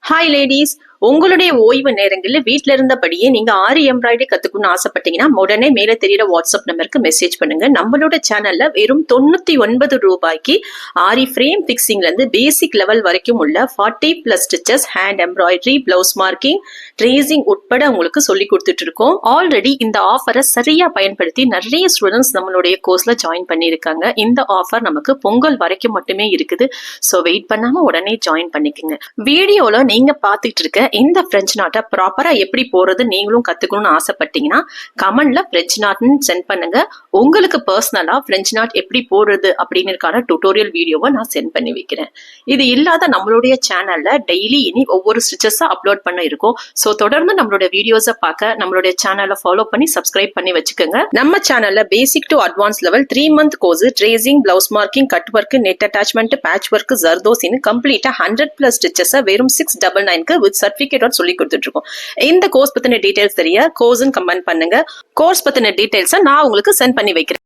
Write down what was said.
Hi ladies, உங்களுடைய ஓய்வு நேரங்களில் வீட்டில இருந்தபடியே நீங்க ஆரி எம்ப்ராய்டரி கத்துக்கணும்னு ஆசைப்பட்டீங்கன்னா உடனே மேல தெரியுற வாட்ஸ்அப் நம்பருக்கு மெசேஜ் பண்ணுங்க. நம்மளோட சேனல்ல வெறும் 99 ரூபாய்க்கு ஆரி ஃப்ரேம் பிக்சிங்ல இருந்து பேசிக் லெவல் வரைக்கும் உள்ள 40+ stitches, hand embroidery, blouse marking, tracing உட்பட உங்களுக்கு சொல்லி கொடுத்துட்டு இருக்கோம். ஆல்ரெடி இந்த ஆஃபரை சரியா பயன்படுத்தி நிறைய ஸ்டூடெண்ட்ஸ் நம்மளுடைய கோர்ஸ்ல ஜாயின் பண்ணியிருக்காங்க. இந்த ஆஃபர் நமக்கு பொங்கல் வரைக்கும் மட்டுமே இருக்குது. ஸோ வெயிட் பண்ணாம உடனே ஜாயின் பண்ணிக்கோங்க. வீடியோல நீங்க பார்த்துட்டு இருக்க இந்த பிரெஞ்சு நாட்டை ப்ராப்பரா எப்படி போறது நீங்களும் கத்துக்கணும்னு ஆசைப்பட்டீங்கன்னா கமெண்ட்ல பிரெஞ்சு நாட்னு சென்ட் பண்ணுங்க. உங்களுக்கு பர்சனலா பிரெஞ்சு நாட் எப்படி போடுறது அப்படின்னு டுட்டோரியல் வீடியோவை நான் சென்ட் பண்ணி வைக்கிறேன். இது இல்லாத நம்மளுடைய சேனல்ல டெய்லி இனி ஒவ்வொரு ஸ்டிச்சஸா அப்லோட் பண்ண இருக்கும். ஸோ தொடர்ந்து நம்மளோட வீடியோஸை பார்க்க நம்மளுடைய சேனலை ஃபாலோ பண்ணி சப்ஸ்கிரைப் பண்ணி வச்சுக்கோங்க. நம்ம சேனல்ல basic to advance level 3 month course, tracing, blouse marking, cut work, net attachment, patch work, ஜர்தோசின்னு கம்ப்ளீட்டா 100+ ஸ்டிச்சஸ் வெறும் 699 வித் சர்டிபிகேட் சொல்லி கொடுத்துட்டு இருக்கோம். இந்த கோர்ஸ் பத்தின டீடைல்ஸ் தெரிய கோர்ஸ் கமெண்ட் பண்ணுங்க. கோர்ஸ் பத்தின டீடைல்ஸ் நான் உங்களுக்கு சென்ட் பண்ணி வைக்கிறேன்.